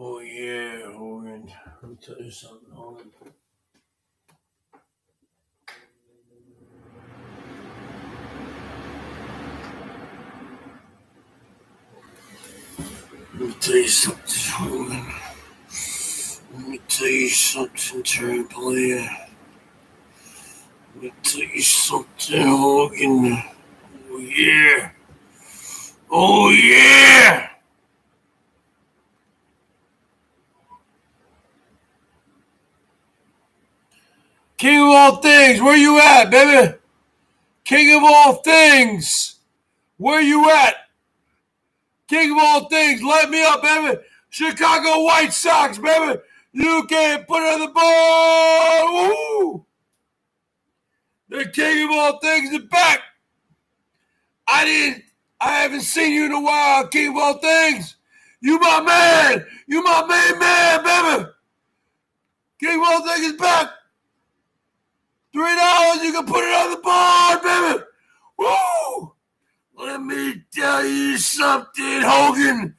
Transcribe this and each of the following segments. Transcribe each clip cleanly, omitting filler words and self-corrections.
Oh, yeah, Hogan. Let me tell you something, Hogan. Let me tell you something, Hogan. Let me tell you something, Terry Blair. Let me tell you something, Hogan. Oh, yeah. Oh, yeah. King of all things, where you at, baby? King of all things, where you at? King of all things, light me up, baby. Chicago White Sox, baby. You can't put it on the board. Woo! The king of all things is back. I haven't seen you in a while, king of all things. You my man. You my main man, baby. King of all things is back. $3, you can put it on the board, baby. Woo! Let me tell you something, Hogan.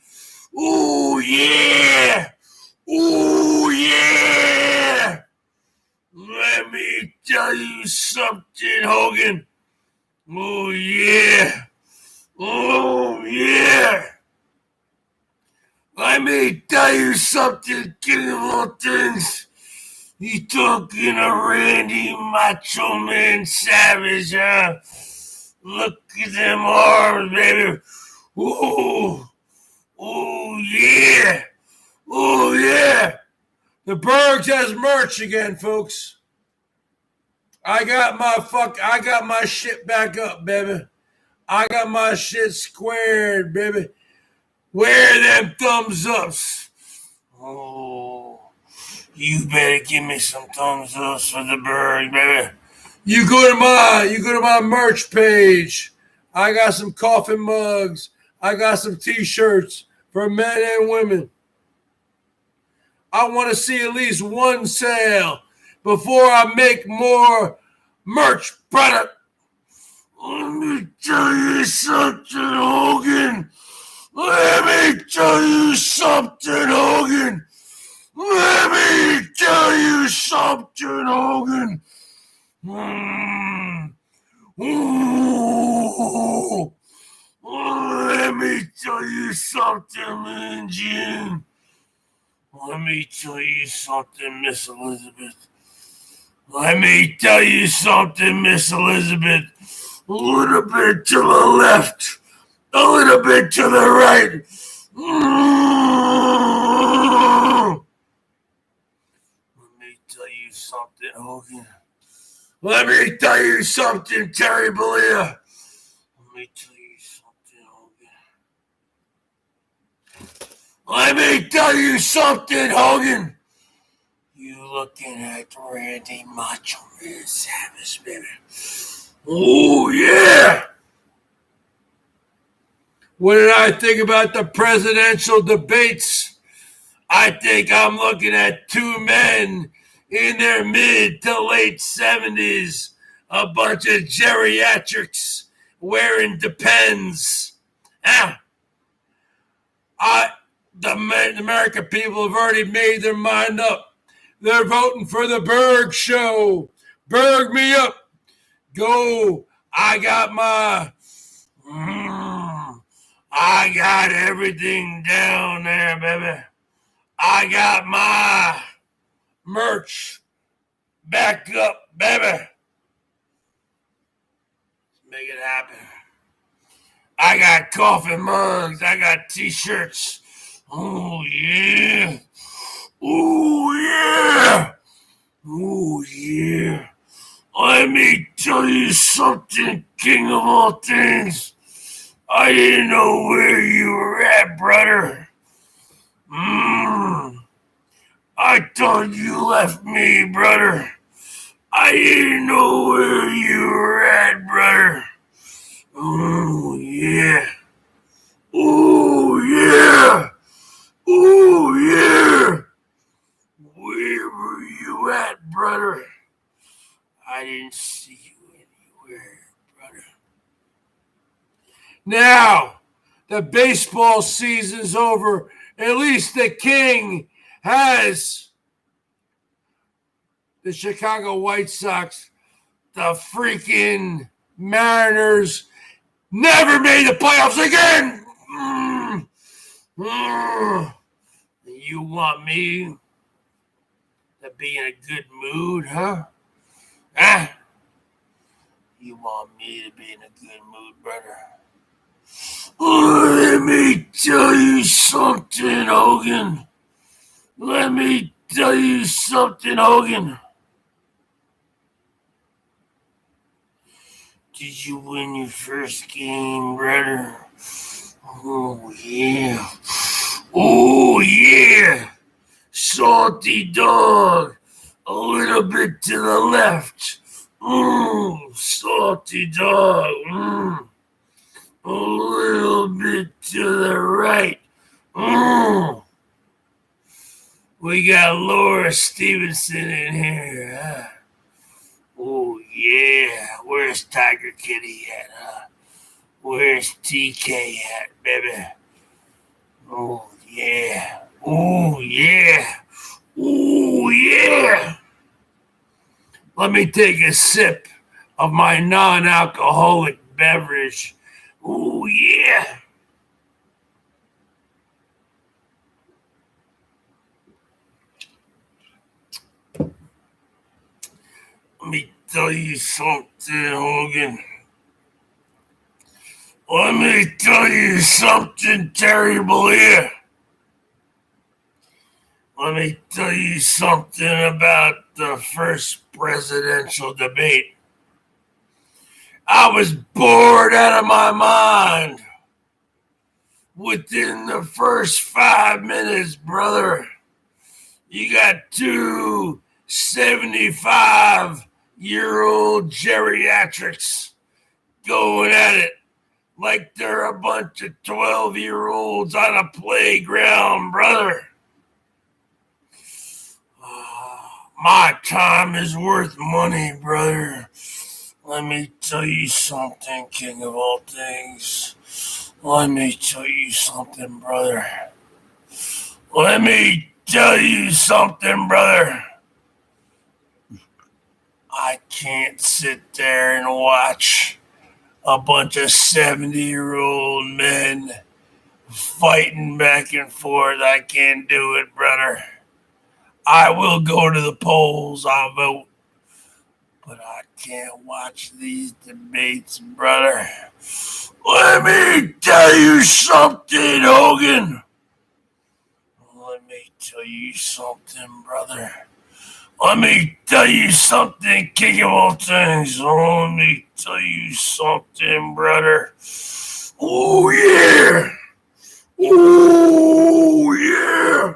Ooh, yeah. Ooh, yeah. Let me tell you something, Hogan. Oh, yeah. Oh, yeah. Let me tell you something, king of all things. You talking to Randy Macho Man Savage, huh? Look at them arms, baby. Ooh. Oh, yeah. Oh, yeah. The Bergs has merch again, folks. I got my shit back up, baby. I got my shit squared, baby. Where them thumbs ups? Oh, you better give me some thumbs ups for the Bergs, baby. You go to my merch page. I got some coffee mugs. I got some t-shirts for men and women. I want to see at least one sale before I make more merch product. Let me tell you something, Hogan. Let me tell you something, Hogan. Let me tell you something, Hogan. Ooh. Let me tell you something, man, Jim. Let me tell you something, Miss Elizabeth. Let me tell you something, Miss Elizabeth. A little bit to the left, a little bit to the right. Let me tell you something, Hogan. Let me tell you something, Terry Bollea. Let me tell you something, Hogan. Let me tell you something, Hogan. You looking at Randy Macho Man Savage, baby. Oh, yeah. What did I think about the presidential debates? I think I'm looking at two men in their mid to late 70s, a bunch of geriatrics wearing Depends. The American people have already made their mind up. They're voting for the BERGS Show. Berg me up. Go. I got everything down there, baby. I got my merch back up, baby. Make it happen. I got coffee mugs. I got t-shirts. Oh, yeah. Oh, yeah. Oh, yeah. Let me tell you something, king of all things. I didn't know where you were at, brother. I thought you left me, brother. I didn't know where you were at, brother. Oh, yeah. Oh, yeah. Oh, yeah. Where were you at, brother? I didn't see you anywhere, brother. Now, the baseball season's over At least the king has the Chicago White Sox. The freaking Mariners never made the playoffs again. You want me to be in a good mood, huh? Ah, you want me to be in a good mood, brother? Let me tell you something, Hogan. Let me tell you something, Hogan. Did you win your first game, brother? Oh, yeah. Oh, yeah. Salty dog. A little bit to the left. Salty dog. A little bit to the right. We got Laura Stevenson in here. Oh, yeah. Where's Tiger Kitty at? Where's TK at, baby? Oh, yeah. Oh, yeah. Oh, yeah. Let me take a sip of my non-alcoholic beverage. Oh, yeah. Let me tell you something, Hogan. Let me tell you something terrible here. Let me tell you something about the first presidential debate. I was bored out of my mind within the first 5 minutes, brother. You got two 75-year-old geriatrics going at it like they're a bunch of 12-year-olds on a playground, brother. My time is worth money, brother. Let me tell you something, king of all things. Let me tell you something, brother. Let me tell you something, brother. I can't sit there and watch a bunch of 70-year-old men fighting back and forth. I can't do it, brother. I will go to the polls. I'll vote. But I can't watch these debates, brother. Let me tell you something, Hogan. Let me tell you something, brother. Let me tell you something, king of all things. Let me tell you something, brother. Oh, yeah. Oh, yeah.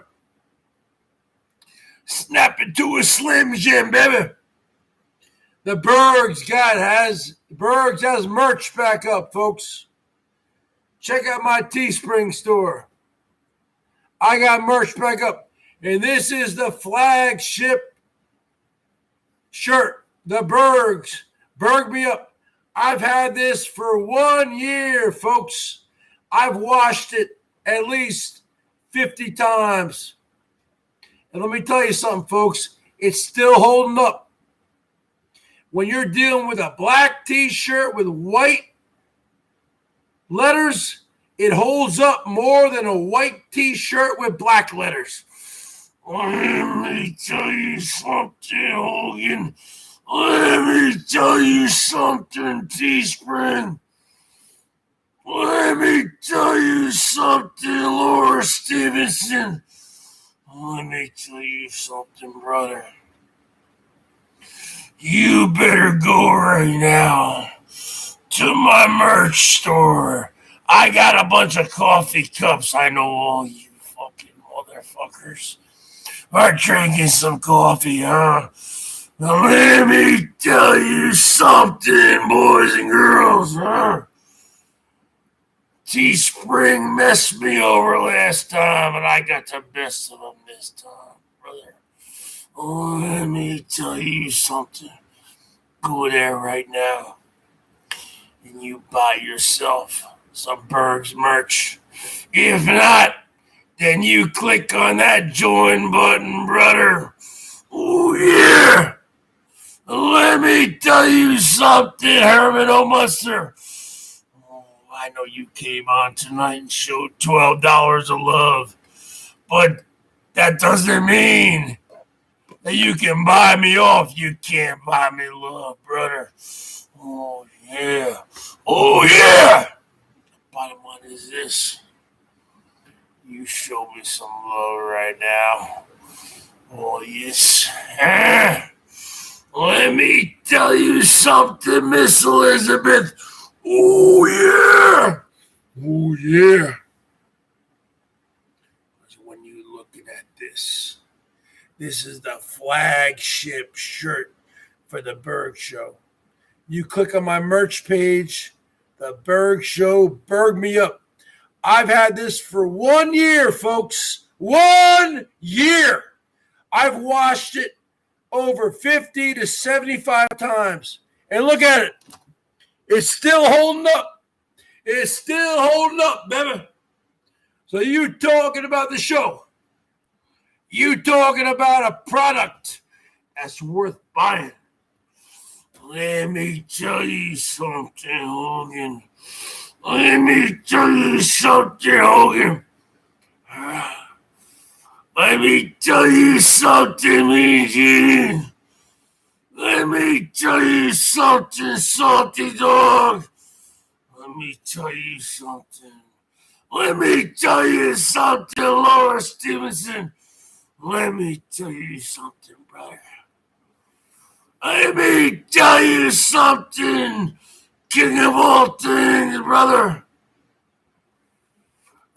Snap into a Slim Jim, baby. The BERGS has merch back up, folks. Check out my Teespring store. I got merch back up. And this is the flagship shirt, the BERGS. Berg me up. I've had this for 1 year, folks. I've washed it at least 50 times. And let me tell you something, folks. It's still holding up. When you're dealing with a black T-shirt with white letters, it holds up more than a white T-shirt with black letters. Let me tell you something, Hogan. Let me tell you something, Teespring. Let me tell you something, Laura Stevenson. Let me tell you something, brother. You better go right now to my merch store. I got a bunch of coffee cups. I know all you fucking motherfuckers are drinking some coffee, huh? Now let me tell you something, boys and girls, huh? Teespring messed me over last time, and I got the best of them this time, brother. Oh, let me tell you something. Go there right now, and you buy yourself some BERGS merch. If not, then you click on that join button, brother. Oh, yeah. Let me tell you something, Herman O'Muster. Oh, I know you came on tonight and showed $12 of love, but that doesn't mean that you can buy me off. You can't buy me love, brother. Oh, yeah. Oh, yeah. Bottom line is this. You show me some love right now. Oh, yes. Let me tell you something, Miss Elizabeth. Oh, yeah. Oh, yeah. When you're looking at this is the flagship shirt for the BERGS Show. You click on my merch page, the BERGS Show, Berg Me Up. I've had this for 1 year, folks. 1 year. I've washed it over 50 to 75 times. And look at it. It's still holding up. It's still holding up, baby. So you talking about the show. You talking about a product that's worth buying. Let me tell you something, Hogan. Let me tell you something, Hogan. Let me tell you something, Eugene. Let me tell you something, Salty Dog. Let me tell you something. Let me tell you something, Laura Stevenson. Let me tell you something, brother. Let me tell you something, King of all things, brother.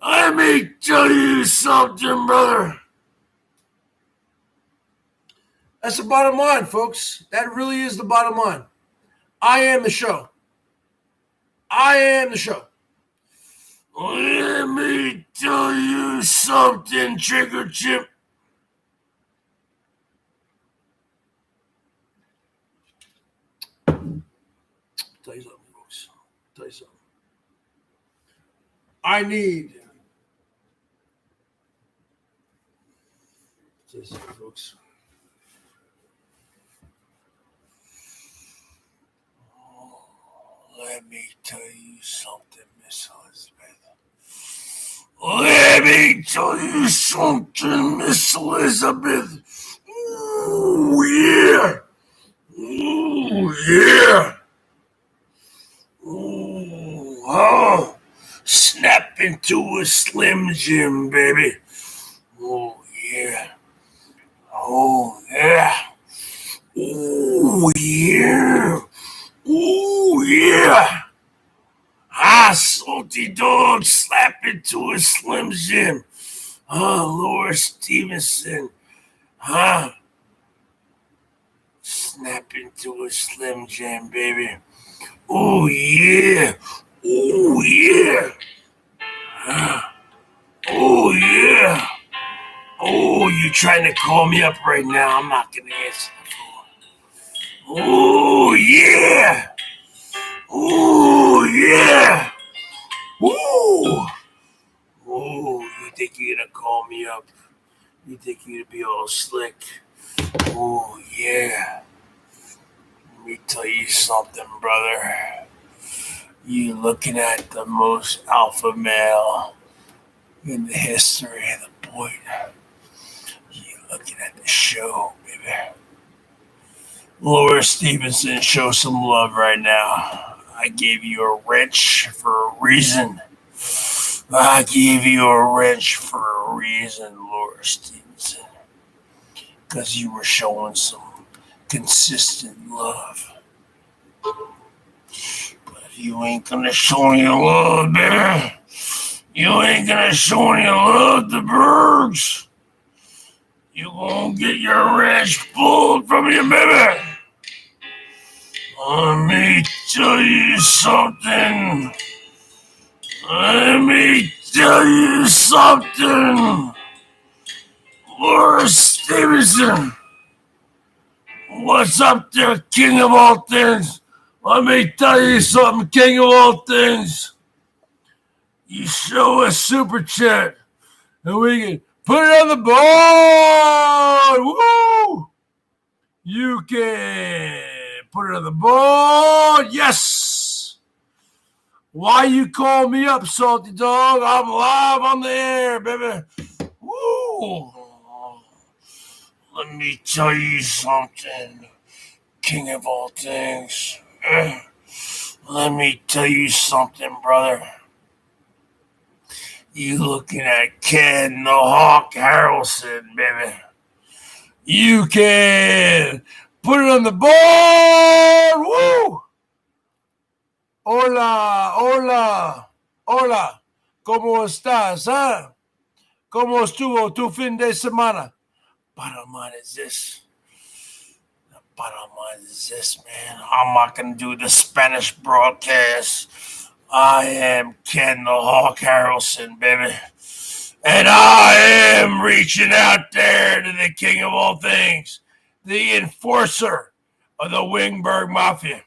Let me tell you something, brother. That's the bottom line, folks. That really is the bottom line. I am the show. I am the show. Let me tell you something, Trigger Chip. Tell you something, folks. Tell you something. I need. Tell you something, folks. Let me tell you something, Miss Elizabeth. Let me tell you something, Miss Elizabeth. Ooh, yeah. Ooh, yeah. Ooh, oh. Snap into a Slim Jim, baby. Oh, yeah. Oh, yeah. Oh, yeah. Ooh, yeah. Salty Dog, slap into a Slim Jim. Laura Stevenson. Snap into a Slim Jim, baby. Oh, yeah. Oh, yeah. Oh, yeah. Oh, you trying to call me up right now? I'm not going to answer the phone. Oh, yeah. Oh, yeah. Ooh. Oh, you think you're going to call me up? You think you're going to be all slick? Oh, yeah. Let me tell you something, brother. You looking at the most alpha male in the history of the BOYT. You looking at the show, baby. Laura Stevenson, show some love right now. I gave you a wrench for a reason. I gave you a wrench for a reason, Laura Stevenson. Because you were showing some consistent love. But if you ain't gonna show any love, baby, you ain't gonna show any love to BERGS. You gonna get your wrench pulled from you, baby. Let me tell you something. Let me tell you something. Laura Stevenson. What's up there, King of all things? Let me tell you something, King of all things. You show a super chat. And we can put it on the board. Woo! You can put it on the board. Yes. Why you call me up, Salty Dog? I'm live on the air, baby. Woo! Let me tell you something, king of all things. Let me tell you something, brother. You looking at Ken the Hawk Harrelson, baby. You can put it on the board. Woo! Hola, hola, hola. ¿Cómo estás, huh? ¿Cómo estuvo tu fin de semana? Bottom line is this. The bottom line is this, man. I'm not going to do the Spanish broadcast. I am Ken the Hawk Harrelson, baby. And I am reaching out there to the king of all things, the enforcer of the Wingberg Mafia.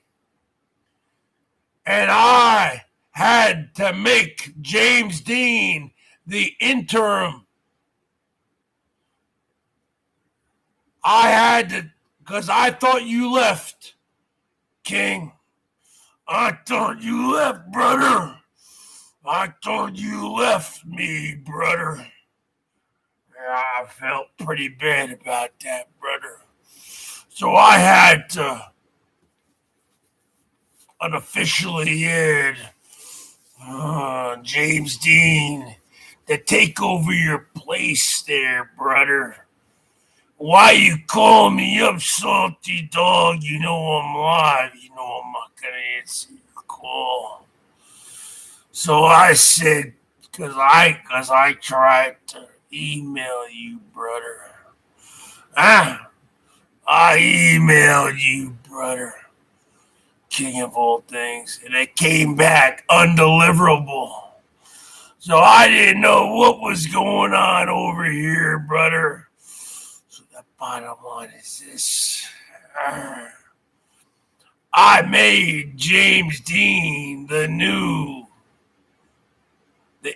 And I had to make James Dean the interim. I had to, because I thought you left, King. I thought you left, brother. I thought you left me, brother. I felt pretty bad about that, brother. So I had to unofficially add James Dean to take over your place there, brother. Why you call me up, Salty Dog? You know I'm live. You know I'm not going to answer your call. So I said, because I tried to email you, brother. I emailed you, brother. King of all things. And it came back undeliverable. So I didn't know what was going on over here, brother. So the bottom line is this. I made James Dean the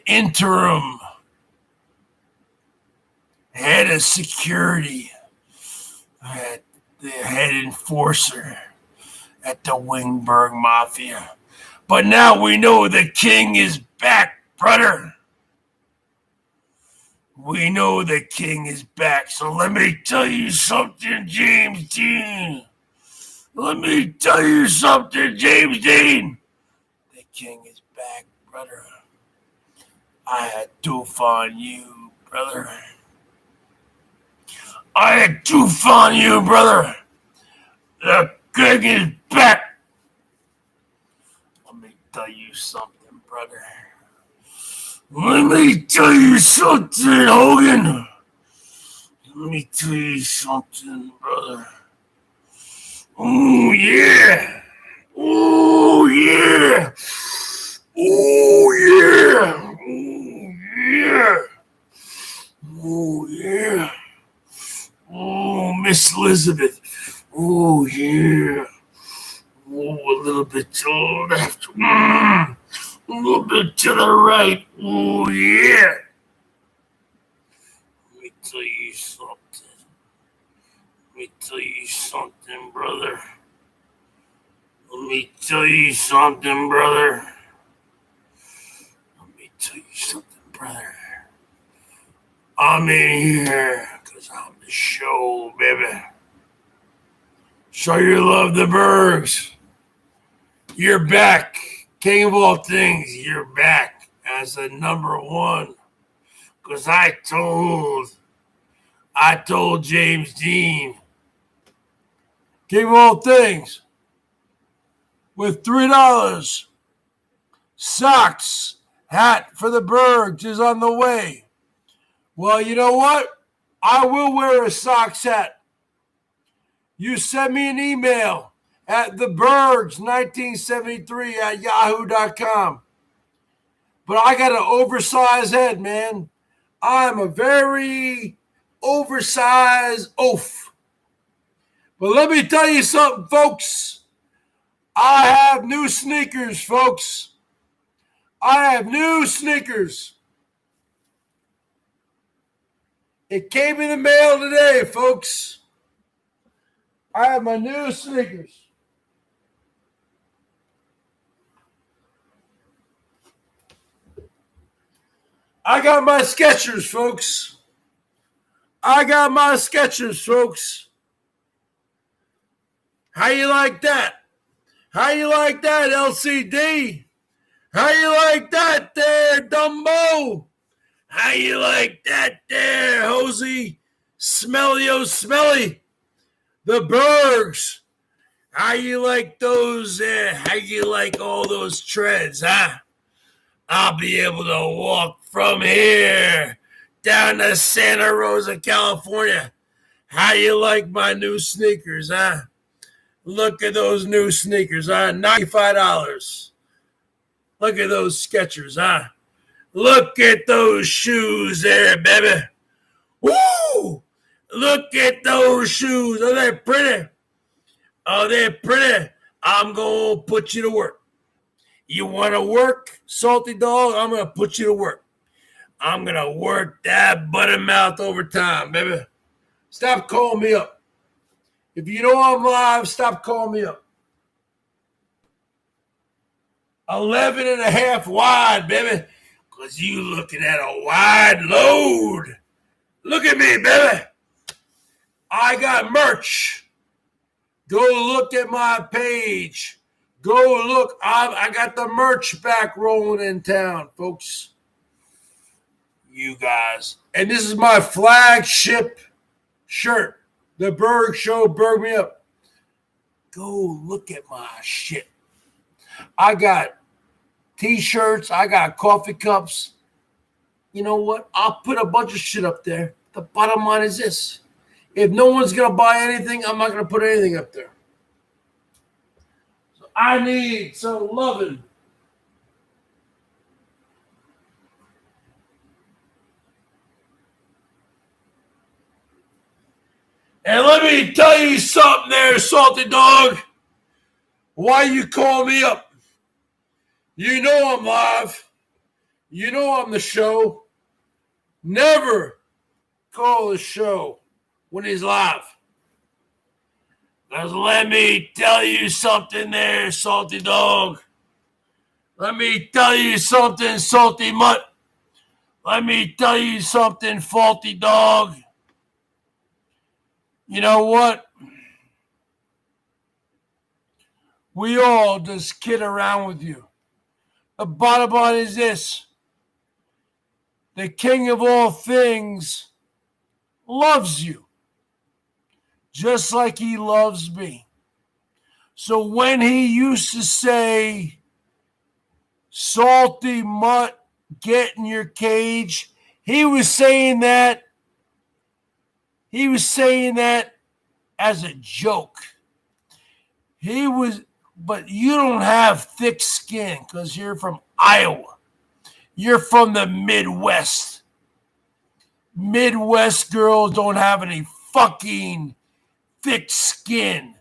interim head of security, the head enforcer at the Wingberg Mafia. But now we know the king is back, brother. We know the king is back. So let me tell you something, James Dean. Let me tell you something, James Dean. The king is back, brother. I had to find you, brother. I had to find you, brother. The king is back. Let me tell you something, brother. Let me tell you something, Hogan. Let me tell you something, brother. Oh, yeah. Oh, yeah. Oh, yeah. Oh, yeah. Oh, yeah. Oh, Miss Elizabeth. Oh, yeah. Oh, a little bit to the left. A little bit to the right. Oh, yeah. Let me tell you something. Let me tell you something, brother. Let me tell you something, brother. Let me tell you something, brother. I'm in here because I'm the show, baby. Show your love the Bergs. You're back. King of all things, you're back as the number one. Because I told James Dean, King of all things, with $3, socks, hat for the Bergs is on the way. Well, you know what? I will wear a socks hat. You send me an email at thebergs1973 at yahoo.com. But I got an oversized head, man. I'm a very oversized oaf. But let me tell you something, folks. I have new sneakers, folks. I have new sneakers. It came in the mail today, folks. I have my new sneakers. I got my Skechers, folks. I got my Skechers, folks. How you like that? How you like that, LCD? How you like that there, Dumbo? How you like that there, Hosey? Smelly? The Bergs. How you like those there? How you like all those treads, huh? I'll be able to walk from here down to Santa Rosa, California. How you like my new sneakers, huh? Look at those new sneakers, huh? $95. Look at those Skechers, huh? Look at those shoes there, baby. Woo! Look at those shoes. Are they pretty? Oh, they're pretty. I'm going to put you to work. You want to work, salty dog? I'm going to put you to work. I'm going to work that buttermouth overtime, baby. Stop calling me up. If you know I'm live, stop calling me up. 11 and a half wide, baby. Because you looking at a wide load. Look at me, baby. I got merch. Go look at my page. Go look. I got the merch back rolling in town, folks. You guys. And this is my flagship shirt. The BERGS Show, Berg Me Up. Go look at my shit. I got T-shirts. I got coffee cups. You know what? I'll put a bunch of shit up there. The bottom line is this. If no one's going to buy anything, I'm not going to put anything up there. So I need some loving. And let me tell you something there, salty dog. Why you call me up? You know I'm live. You know I'm the show. Never call the show when he's live. Because let me tell you something there, salty dog. Let me tell you something, salty mutt. Let me tell you something, faulty dog. You know what? We all just kid around with you. The bottom line is this. The King of all things loves you. Just like he loves me. So when he used to say, salty mutt, get in your cage, he was saying that as a joke. But you don't have thick skin because you're from Iowa. You're from the Midwest. Midwest girls don't have any fucking thick skin.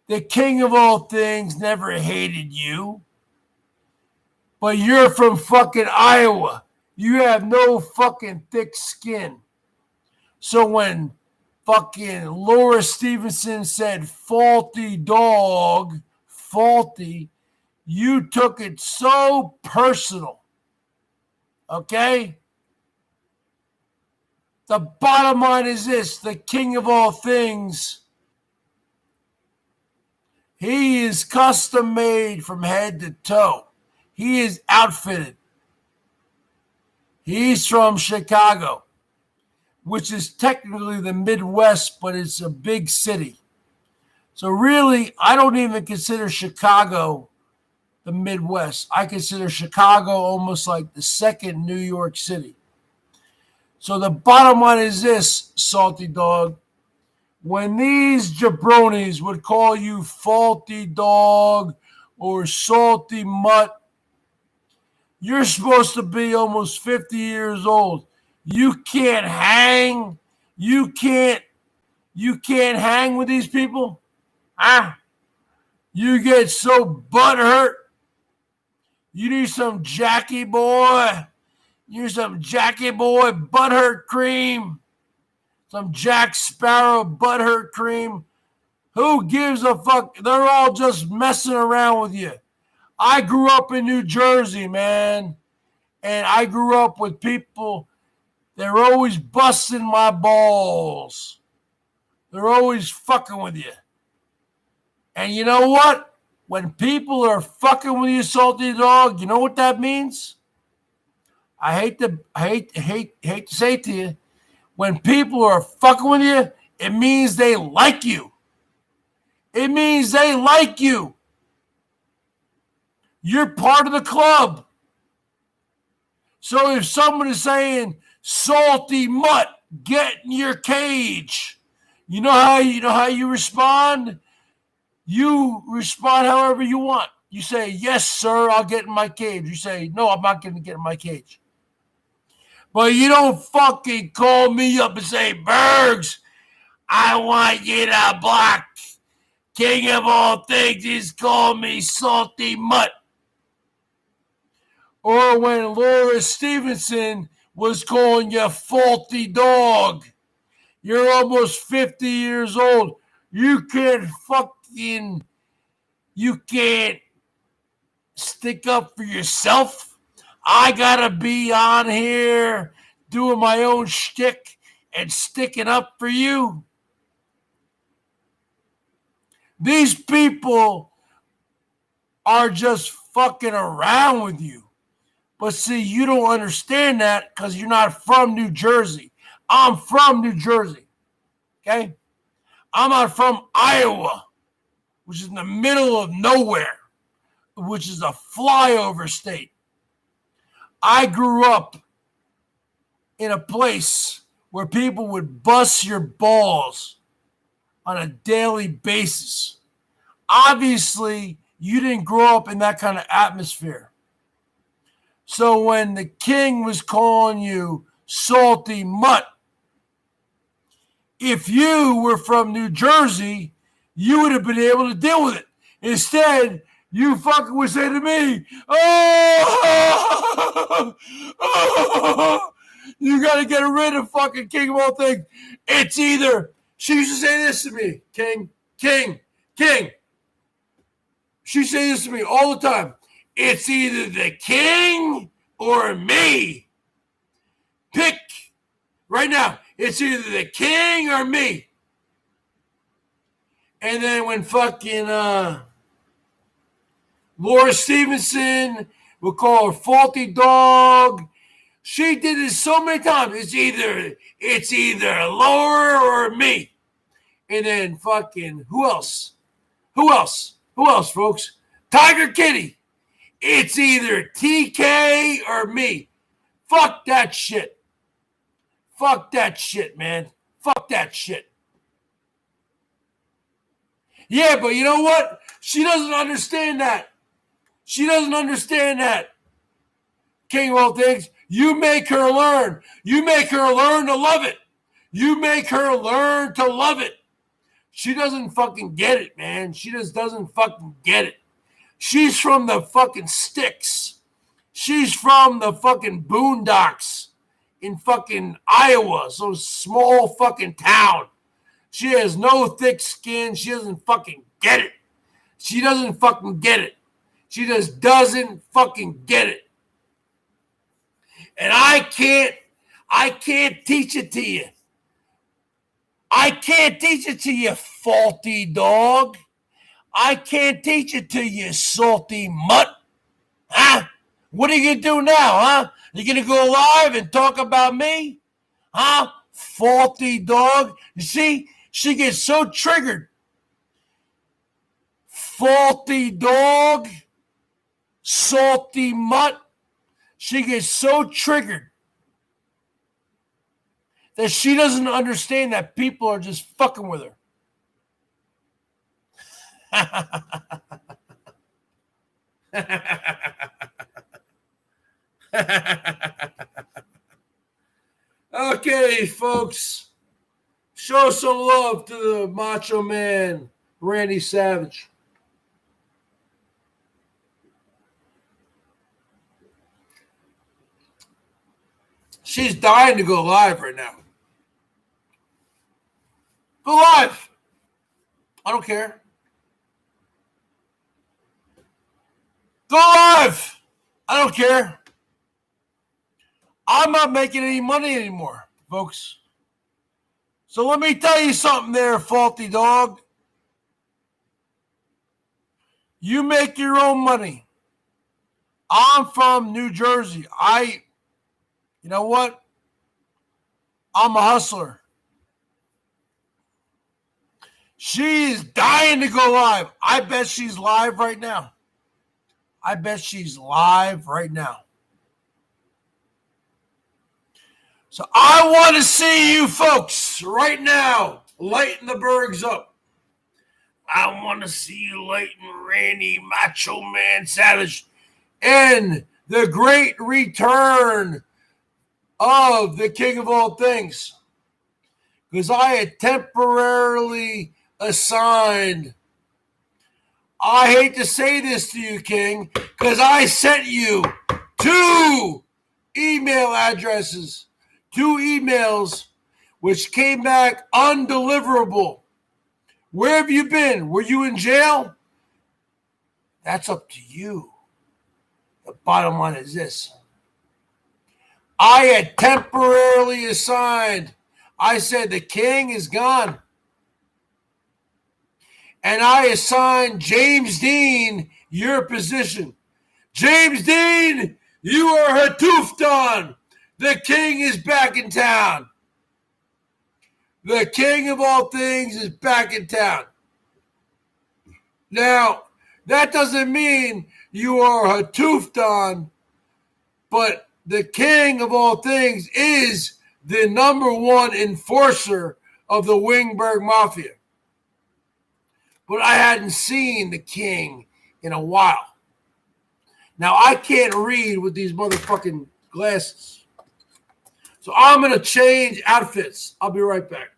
The King of all things never hated you. But you're from fucking Iowa. You have no fucking thick skin. So when fucking Laura Stevenson said faulty dog, faulty, you took it so personal. Okay? The bottom line is this. The King of all things, he is custom made from head to toe. He is outfitted. He's from Chicago, which is technically the Midwest, but it's a big city. So really, I don't even consider Chicago the Midwest. I consider Chicago almost like the second New York City. So the bottom line is this, salty dog. When these jabronis would call you faulty dog or salty mutt, you're supposed to be almost 50 years old. You can't hang. You can't hang with these people. You get so butthurt. You need some Jackie Boy. You need some Jackie Boy butthurt cream. some Jack Sparrow butthurt cream. Who gives a fuck? They're all just messing around with you. I grew up in New Jersey, man. And I grew up with people, they're always busting my balls. They're always fucking with you. And you know what? When people are fucking with you, salty dog, you know what that means? I hate to say it to you. When people are fucking with you, it means they like you. It means they like you. You're part of the club. So if someone is saying, salty mutt, get in your cage, you know how you respond? You respond however you want. You say, yes, sir, I'll get in my cage. You say, no, I'm not going to get in my cage. But you don't fucking call me up and say, Bergs, I want you to block. King of all things is call me salty mutt. Or when Laura Stevenson was calling you faulty dog. You're almost 50 years old. You can't stick up for yourself. I gotta be on here doing my own shtick and sticking up for you. These people are just fucking around with you. But see, you don't understand that because you're not from New Jersey. I'm from New Jersey. Okay? I'm not from Iowa, which is in the middle of nowhere, which is a flyover state. I grew up in a place where people would bust your balls on a daily basis. Obviously, you didn't grow up in that kind of atmosphere. So when the king was calling you salty mutt, if you were from New Jersey, you would have been able to deal with it. Instead, you fucking would say to me, oh, you got to get rid of fucking king of all things. It's either, she used to say this to me, king. She said this to me all the time. It's either the king or me. Pick right now. It's either the king or me. And then when fucking Laura Stevenson would call her faulty dog, she did this so many times. It's either Laura or me. And then fucking who else, folks? Tiger Kitty. It's either TK or me. Fuck that shit. Fuck that shit, man. Fuck that shit. Yeah, but you know what? She doesn't understand that. She doesn't understand that. King of all things, you make her learn. You make her learn to love it. You make her learn to love it. She doesn't fucking get it, man. She just doesn't fucking get it. She's from the fucking sticks. She's from the fucking boondocks in fucking Iowa, some small fucking town. She has no thick skin. She doesn't fucking get it. She doesn't fucking get it. She just doesn't fucking get it. And I can't teach it to you. I can't teach it to you, faulty dog. I can't teach it to you, salty mutt. Huh? What are you going to do now, huh? You going to go live and talk about me? Huh? Faulty dog. You see, she gets so triggered. Faulty dog. Salty mutt. She gets so triggered that she doesn't understand that people are just fucking with her. Okay, folks. Show some love to the Macho Man, Randy Savage. She's dying to go live right now. Go live. I don't care. Go live. I don't care. I'm not making any money anymore, folks. So let me tell you something there, faulty dog. You make your own money. I'm from New Jersey. You know what? I'm a hustler. She's dying to go live. I bet she's live right now. So I want to see you folks right now lighten the Bergs up. I want to see you lighten Randy Macho Man Savage and the great return of the King of all things. Because I had temporarily assigned, I hate to say this to you, King, because I sent you 2 email addresses, 2 emails, which came back undeliverable. Where have you been? Were you in jail? That's up to you. The bottom line is this. I had temporarily assigned, I said the king is gone. And I assigned James Dean your position. James Dean, you are Hatuftan. The king is back in town. The king of all things is back in town. Now, that doesn't mean you are Hatuftan, but the king of all things is the number 1 enforcer of the Wingberg Mafia. But I hadn't seen the king in a while. Now, I can't read with these motherfucking glasses. So I'm going to change outfits. I'll be right back.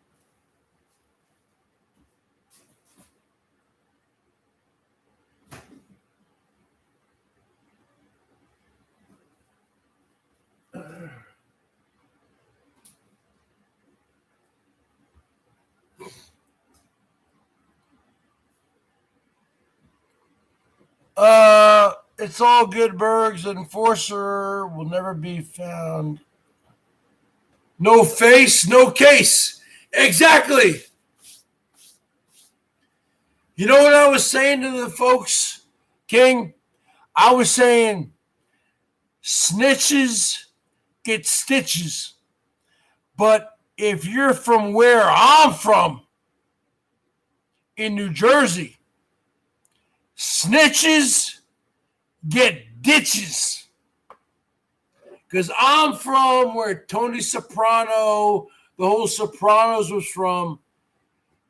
It's all good, Bergs. Enforcer will never be found. No face, no case. Exactly. You know what I was saying to the folks, King? I was saying snitches get stitches. But if you're from where I'm from, in New Jersey, snitches get ditches. Because I'm from where Tony Soprano, the whole Sopranos was from.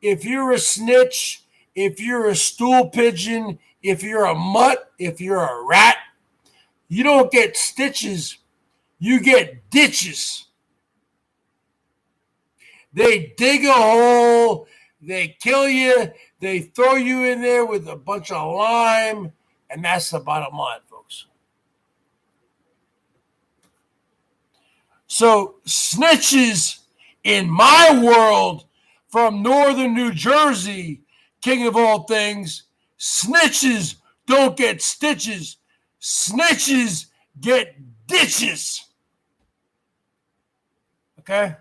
If you're a snitch, if you're a stool pigeon, if you're a mutt, if you're a rat, you don't get stitches, you get ditches. They dig a hole, they kill you, they throw you in there with a bunch of lime, and that's the bottom line, folks. So snitches in my world from northern New Jersey, king of all things, snitches don't get stitches. Snitches get ditches. Okay?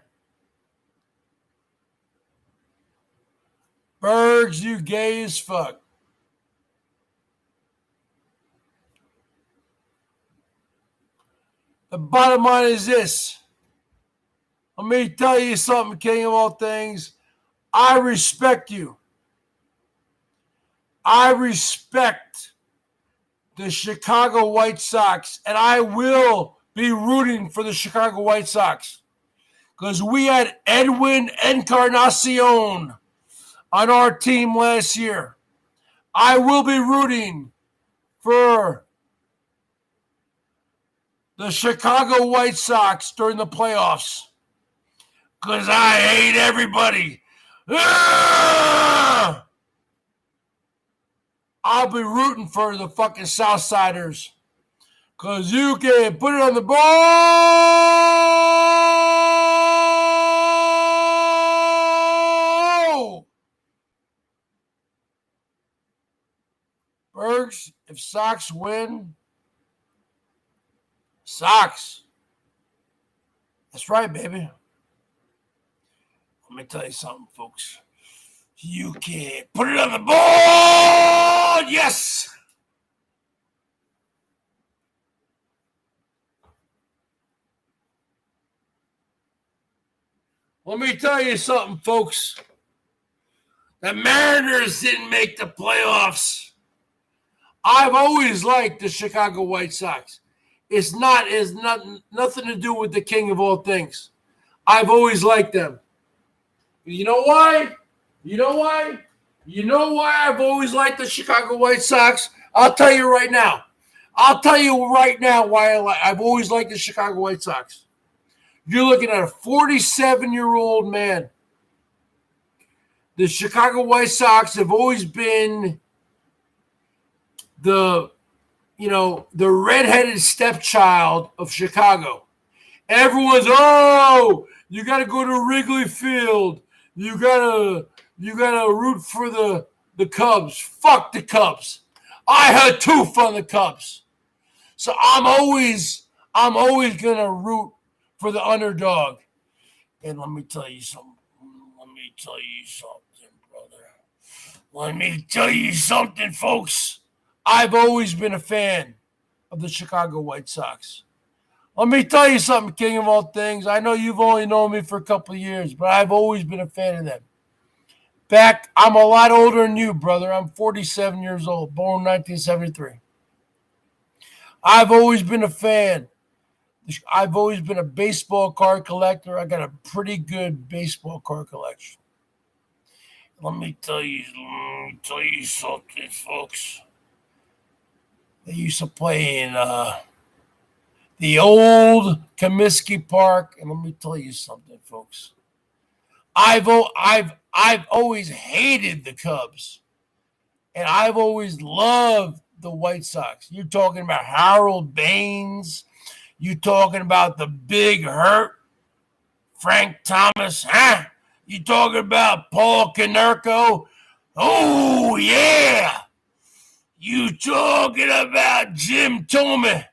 Bergs, you gay as fuck. The bottom line is this. Let me tell you something, king of all things. I respect you. I respect the Chicago White Sox, and I will be rooting for the Chicago White Sox because we had Edwin Encarnacion on our team last year. I will be rooting for the Chicago White Sox during the playoffs because I hate everybody. I'll be rooting for the fucking Southsiders because you can put it on the ball. Bergs, if Sox win, Sox. That's right, baby. Let me tell you something, folks. You can put it on the board. Yes. Let me tell you something, folks. The Mariners didn't make the playoffs. I've always liked the Chicago White Sox. It's nothing to do with the king of all things. I've always liked them. You know why? You know why? You know why I've always liked the Chicago White Sox? I'll tell you right now. I'll tell you right now why I've always liked the Chicago White Sox. You're looking at a 47-year-old man. The Chicago White Sox have always been the redheaded stepchild of Chicago. Everyone's, you got to go to Wrigley Field. You gotta root for the Cubs. Fuck the Cubs. I had tooth on the Cubs. So I'm always gonna root for the underdog. And let me tell you something. Brother. Let me tell you something, folks. I've always been a fan of the Chicago White Sox. Let me tell you something, king of all things. I know you've only known me for a couple of years, but I've always been a fan of them. In fact, I'm a lot older than you, brother. I'm 47 years old, born in 1973. I've always been a fan. I've always been a baseball card collector. I got a pretty good baseball card collection. Let me tell you something, folks. They used to play in the old Comiskey Park, and let me tell you something, folks. I've always hated the Cubs, and I've always loved the White Sox. You're talking about Harold Baines. You're talking about the Big Hurt, Frank Thomas, huh? You talking about Paul Konerko? Oh, yeah. You talking about Jim Thome?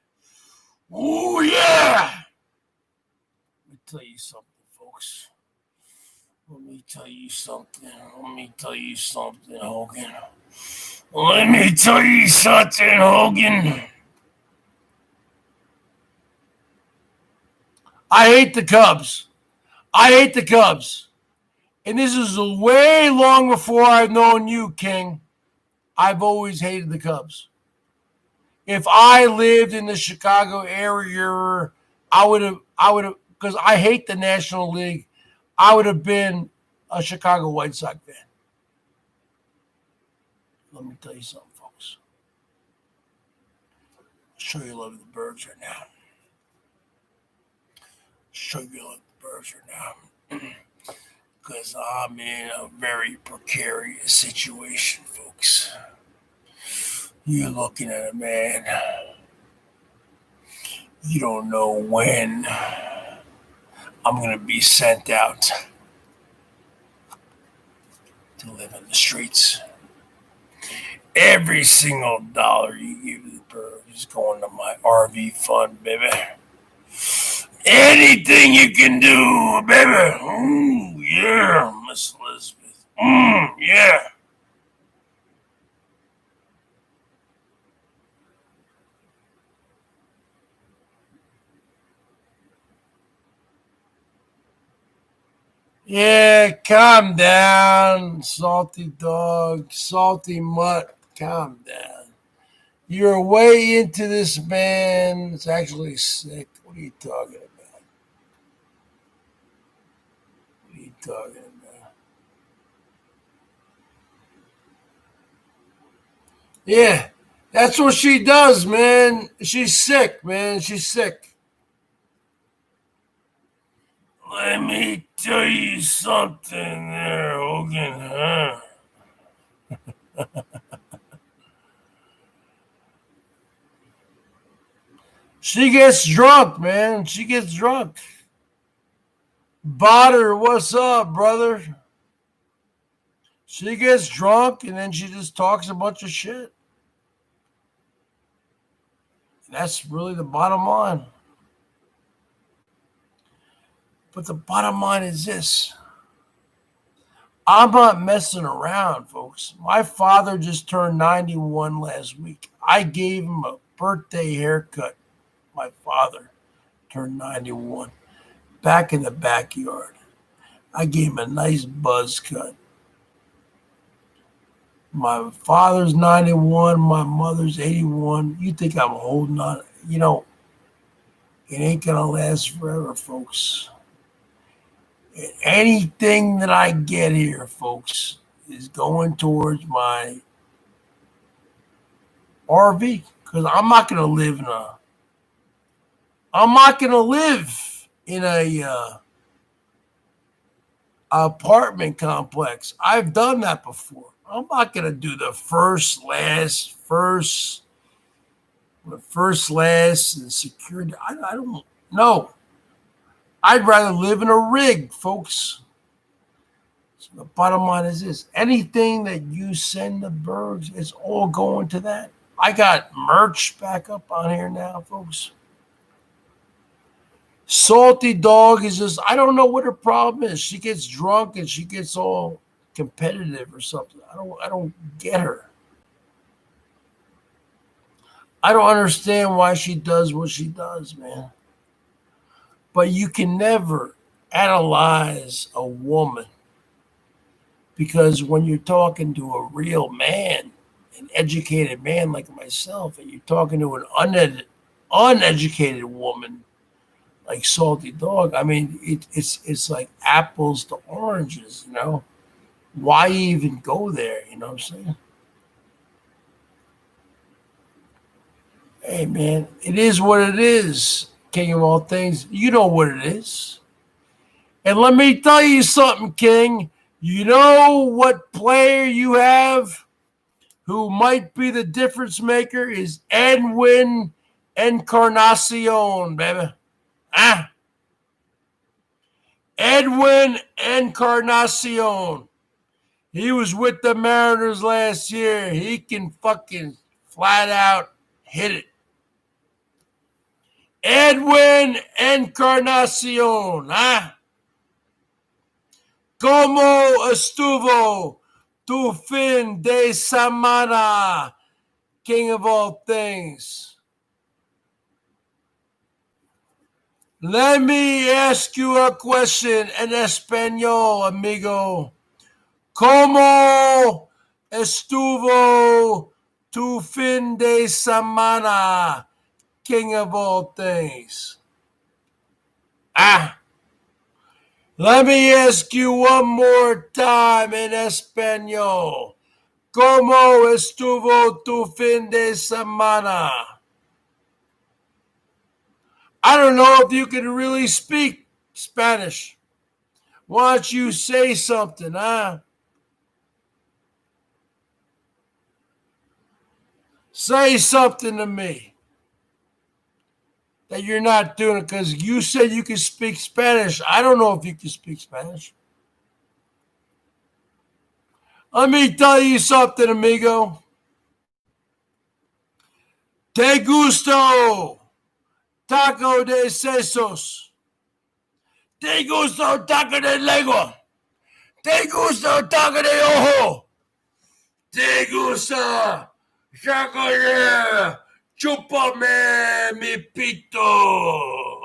Oh, yeah. Let me tell you something, folks. Let me tell you something, Hogan. Let me tell you something, Hogan. I hate the Cubs. And this is way long before I've known you, King. I've always hated the Cubs. If I lived in the Chicago area, I would have, because I hate the National League, I would have been a Chicago White Sox fan. Let me tell you something, folks. I'll show you love of the Bergs right now. Because I'm in a very precarious situation, folks. You're looking at a man. You don't know when I'm going to be sent out to live in the streets. Every single dollar you give to the Bergs is going to my RV fund, baby. Anything you can do, baby. Ooh, yeah, Miss Elizabeth. Yeah. Yeah, calm down, salty dog, salty mutt, calm down. You're way into this, man. It's actually sick. What are you talking about? Yeah, that's what she does, man. She's sick, man. She's sick. Let me tell you something there, Hogan, huh? She gets drunk, man. She gets drunk. Botter, what's up, brother? She gets drunk and then she just talks a bunch of shit. And that's really the bottom line. But the bottom line is this. I'm not messing around, folks. My father just turned 91 last week. I gave him a birthday haircut. My father turned 91 back in the backyard. I gave him a nice buzz cut. My father's 91, my mother's 81. You think I'm holding on? You know, it ain't going to last forever, folks. And anything that I get here, folks, is going towards my RV, because I'm not going to live in a apartment complex. I've done that before. I'm not going to do the first, last, and security. I don't know. I'd rather live in a rig, folks. So the bottom line is this. Anything that you send to Bergs, it's all going to that. I got merch back up on here now, folks. Salty Dog is just, I don't know what her problem is. She gets drunk and she gets all competitive or something. I don't get her. I don't understand why she does what she does, man. But you can never analyze a woman, because when you're talking to a real man, an educated man like myself, and you're talking to an uneducated woman like Salty Dog, I mean, it's like apples to oranges, you know? Why even go there, you know what I'm saying? Hey, man, it is what it is, king of all things. You know what it is. And let me tell you something, king. You know what player you have who might be the difference maker is Edwin Encarnacion, baby. Edwin Encarnacion. He was with the Mariners last year. He can fucking flat out hit it. Edwin Encarnacion, ¿Cómo estuvo tu fin de semana, king of all things? Let me ask you a question in español, amigo. ¿Cómo estuvo tu fin de semana, king of all things? Let me ask you one more time in español. ¿Cómo estuvo tu fin de semana? I don't know if you can really speak Spanish. Why don't you say something, Say something to me that you're not doing it, because you said you can speak Spanish. I don't know if you can speak Spanish. Let me tell you something, amigo. Te gusto taco de sesos. Te gusto taco de lengua. Te gusto taco de ojo. Te gusta taco de chúpame mi pito.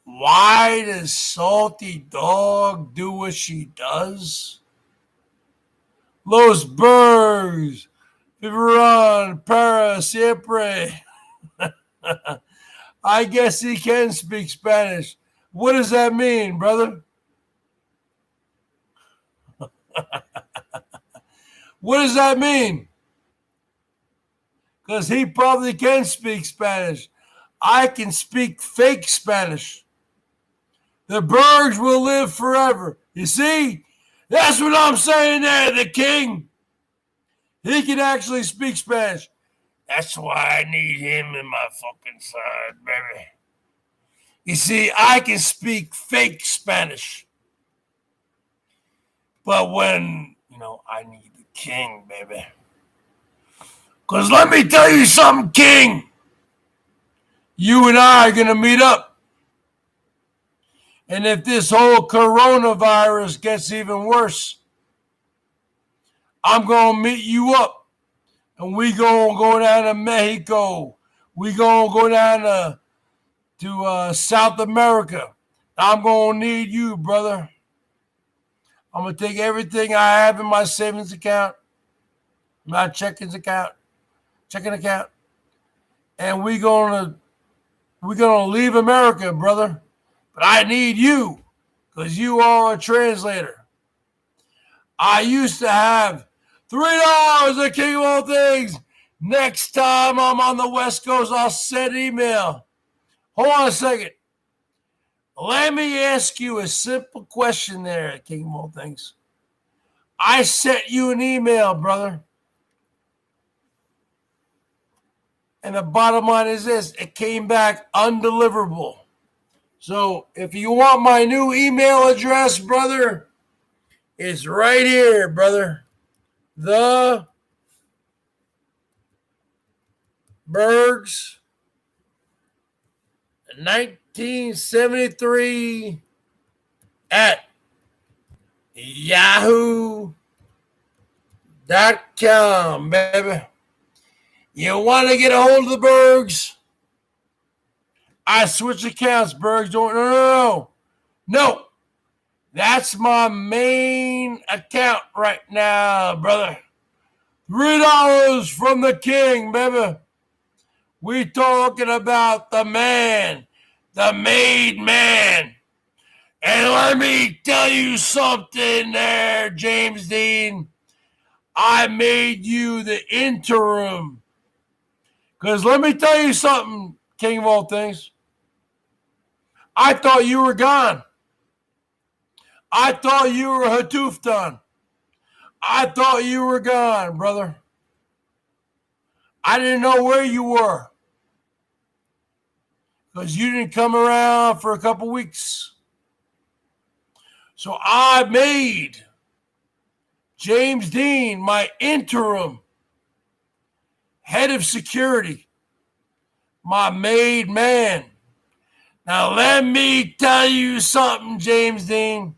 Why does Salty Dog do what she does? Los Bergs vivirán para siempre. I guess he can speak Spanish. What does that mean, brother? What does that mean? Because he probably can speak Spanish. I can speak fake Spanish. The Bergs will live forever. You see? That's what I'm saying there, the king. He can actually speak Spanish. That's why I need him in my fucking side, baby. You see, I can speak fake Spanish. But when, I need the king, baby. Because let me tell you something, king. You and I are going to meet up. And if this whole coronavirus gets even worse, I'm going to meet you up. And we going to go down to Mexico. We going to go down to South America. I'm going to need you, brother. I'm going to take everything I have in my savings account, my checking account, and we're gonna leave America, brother. But I need you because you are a translator. I used to have $3 the king of all things. Next time I'm on the West Coast, I'll send email. Hold on a second. Let me ask you a simple question there, king of all things. I sent you an email, brother. And the bottom line is this. It came back undeliverable. So if you want my new email address, brother, it's right here, brother. The BERGS 1973 at yahoo.com, baby. You want to get a hold of the BERGS? I switch accounts, BERGS. No. That's my main account right now, brother. $3 from the king, baby. We talking about the man, the made man. And let me tell you something there, James Dean. I made you the interim. Because let me tell you something, king of all things. I thought you were gone. I thought you were Hatooftan. I thought you were gone, brother. I didn't know where you were. Because you didn't come around for a couple weeks. So I made James Dean my interim head of security, my made man. Now let me tell you something, James Dean.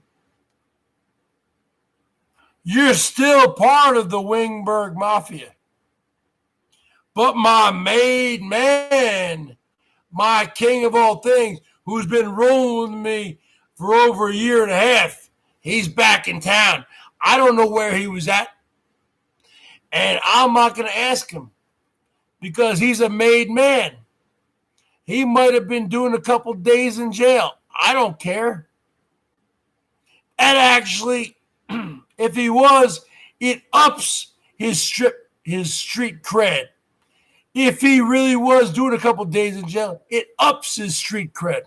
You're still part of the Wingberg Mafia. But my made man, my king of all things, who's been rolling with me for over a year and a half, he's back in town. I don't know where he was at. And I'm not going to ask him because he's a made man. He might have been doing a couple days in jail. I don't care. And actually, if he was, it ups his street cred. If he really was doing a couple days in jail, it ups his street cred.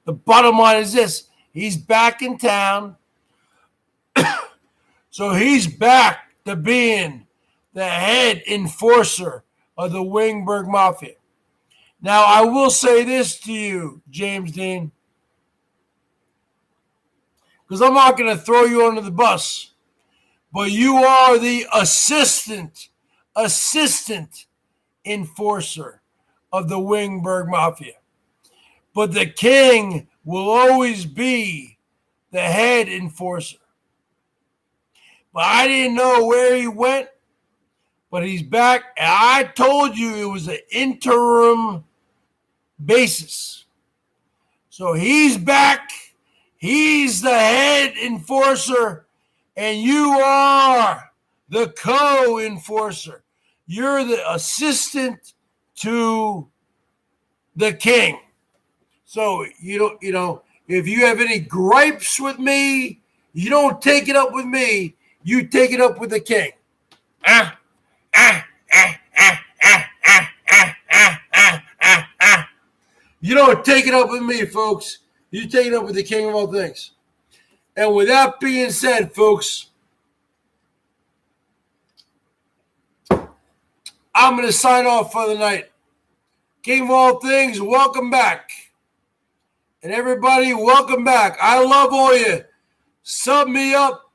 The bottom line is this. He's back in town. So he's back to being the head enforcer of the Wingberg Mafia. Now, I will say this to you, James Dean, because I'm not going to throw you under the bus, but you are the assistant enforcer of the Wingberg Mafia. But the king will always be the head enforcer. But I didn't know where he went, but he's back. And I told you it was an interim basis. So he's back. He's the head enforcer, and you are the co-enforcer. You're the assistant to the king. So you know, if you have any gripes with me, you don't take it up with me. You take it up with the king. You don't take it up with me, folks. You take it up with the king of all things. And with that being said, folks, I'm going to sign off for the night. King of all things, welcome back. And everybody, welcome back. I love all you. Sub me up.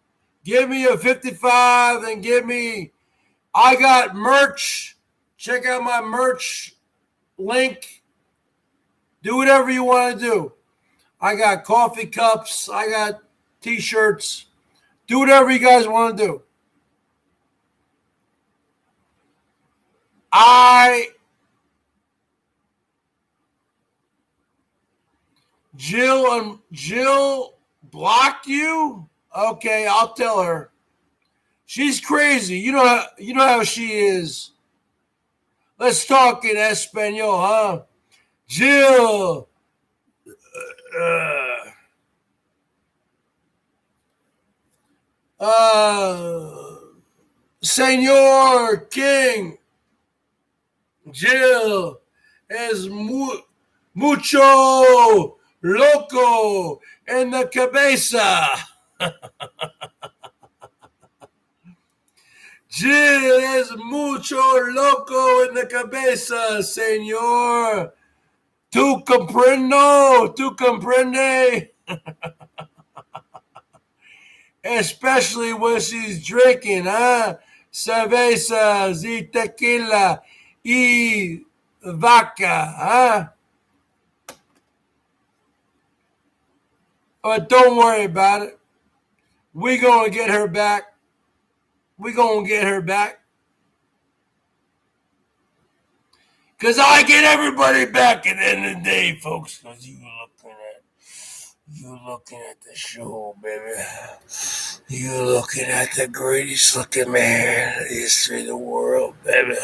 Give me a 55 and give me, I got merch. Check out my merch link. Do whatever you want to do. I got coffee cups. I got t-shirts. Do whatever you guys want to do. Jill blocked you? Okay, I'll tell her. She's crazy. You know how she is. Let's talk in Espanol, huh? Jill. Senor King. Jill is mucho loco en la cabeza. Jill es mucho loco en la cabeza, señor. ¿Tú comprendo? ¿Tú comprende? Especially when she's drinking, huh? Cervezas y tequila y vodka, huh? But don't worry about it. We're going to get her back. We're going to get her back. Because I get everybody back at the end of the day, folks. Because you're looking at the show, baby. You're looking at the greatest looking man in the history of the world, baby.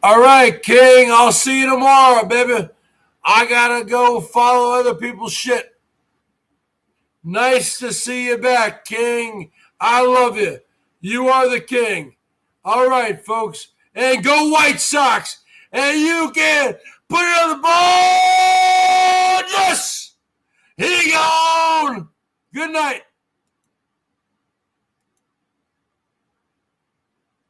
All right, King. I'll see you tomorrow, baby. I got to go follow other people's shit. Nice to see you back, King. I love you. You are the king. All right, folks. And go White Sox. And you can put it on the board. Yes. He gone. Good night.